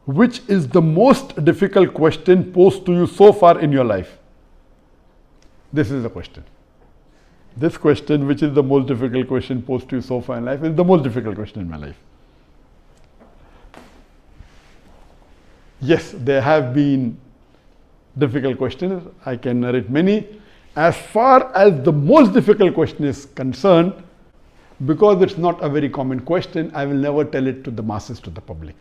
which is the most difficult question posed to you so far in your life? This is the question. This question, which is the most difficult question posed to you so far in life, is the most difficult question in my life. Yes, there have been difficult questions. I can narrate many. As far as the most difficult question is concerned, because it's not a very common question, I will never tell it to the masses, to the public.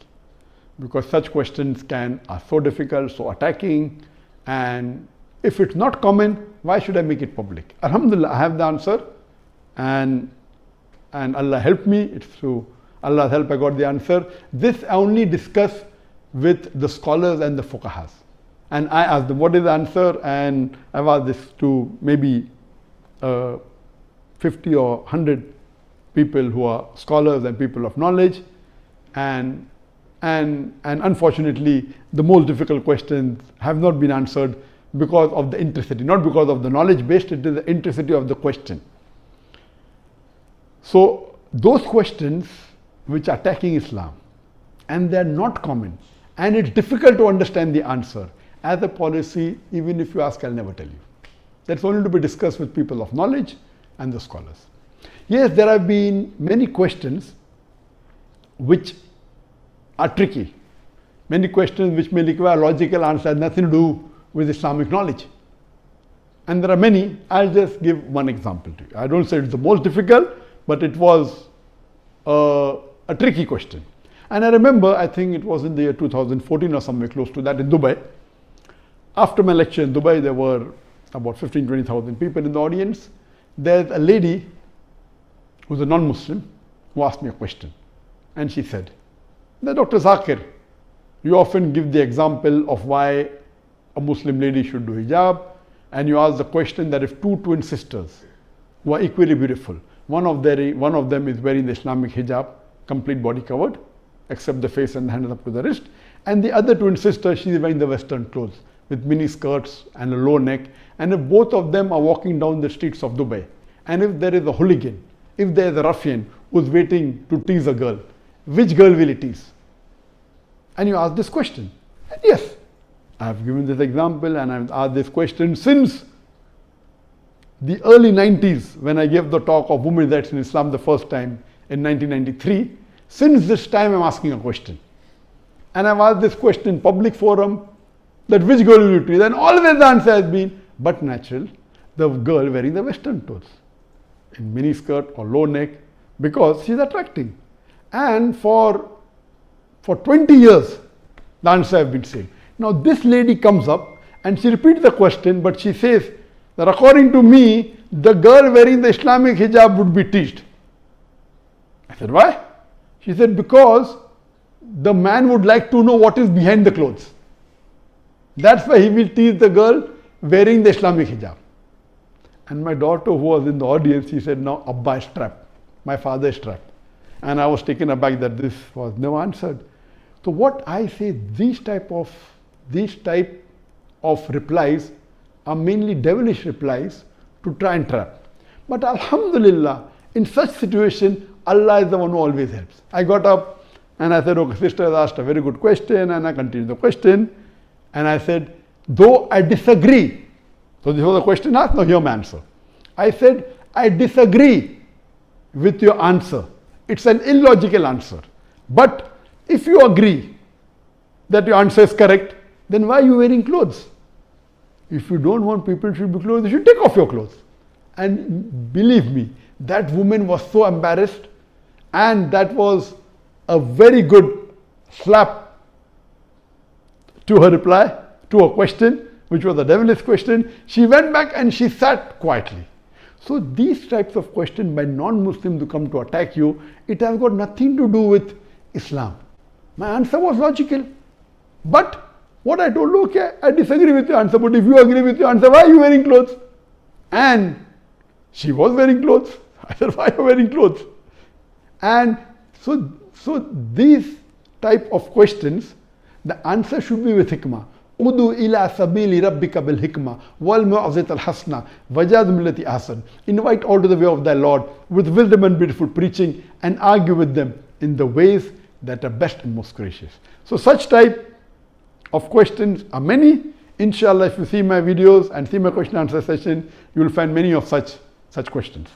Because such questions are so difficult, so attacking, and if it's not common, why should I make it public? Alhamdulillah, I have the answer, and Allah helped me. It's through Allah's help I got the answer. This I only discuss with the scholars and the fuqahas. And I asked them, what is the answer? And I've asked this to maybe 50 or 100 people who are scholars and people of knowledge. And unfortunately, the most difficult questions have not been answered because of the intricity, not because of the knowledge based, it is the intricity of the question. So those questions which are attacking Islam, and they are not common, and it's difficult to understand the answer. As a policy, even if you ask, I'll never tell you. That's only to be discussed with people of knowledge and the scholars. Yes, there have been many questions which are tricky. Many questions which may require logical answer, have nothing to do with Islamic knowledge. And there are many. I'll just give one example to you. I don't say it's the most difficult, but it was a tricky question. And I remember, I think it was in the year 2014 or somewhere close to that in Dubai. After my lecture in Dubai, there were about 15,000-20,000 people in the audience. There's a lady who's a non-Muslim who asked me a question. And she said, Dr. Zakir, you often give the example of why a Muslim lady should do hijab, and you ask the question that if two twin sisters who are equally beautiful, one of them is wearing the Islamic hijab, complete body covered, except the face and the hands up to the wrist, and the other twin sister, she is wearing the Western clothes with mini skirts and a low neck, and if both of them are walking down the streets of Dubai, and if there is a hooligan, if there is a ruffian who's waiting to tease a girl, which girl will he tease? And you ask this question. And yes, I have given this example and I've asked this question since the early 90s when I gave the talk of women's rights in Islam the first time in 1993. Since this time I'm asking a question. And I've asked this question in public forum that which girl will you tease? And always the answer has been, but natural, the girl wearing the Western clothes in mini skirt or low neck because she's attracting. And for 20 years, the answer I've been saying. Now this lady comes up and she repeats the question, but she says that according to me, the girl wearing the Islamic hijab would be teased. I said, why? She said, because the man would like to know what is behind the clothes. That's why he will tease the girl wearing the Islamic hijab. And my daughter who was in the audience, she said, now Abba is trapped. My father is trapped. And I was taken aback that this was never answered. So what I say, these type of replies are mainly devilish replies to try and trap. But Alhamdulillah, in such situation, Allah is the one who always helps. I got up and I said, okay, sister has asked a very good question, and I continued the question. And I said, though I disagree. So this was a question asked, now hear my answer. I said, I disagree with your answer. It's an illogical answer. But if you agree that your answer is correct, then why are you wearing clothes? If you don't want people to be clothes, you should take off your clothes. And believe me, that woman was so embarrassed, and that was a very good slap to her reply, to her question, which was a devilish question. She went back and she sat quietly. So these types of questions by non-Muslims who come to attack you, it has got nothing to do with Islam. My answer was logical. But what I told, okay, I disagree with your answer, but if you agree with your answer, why are you wearing clothes? And she was wearing clothes. I said, why are you wearing clothes? And so these type of questions, the answer should be with hikmah. Udu ila sabili rabbika bil hikmah wal mu'azit al hasna wajad millati ahsan. Invite all to the way of thy Lord with wisdom and beautiful preaching, and argue with them in the ways that are best and most gracious. So such type of questions are many. Inshallah, if you see my videos and see my question answer session, you will find many of such questions.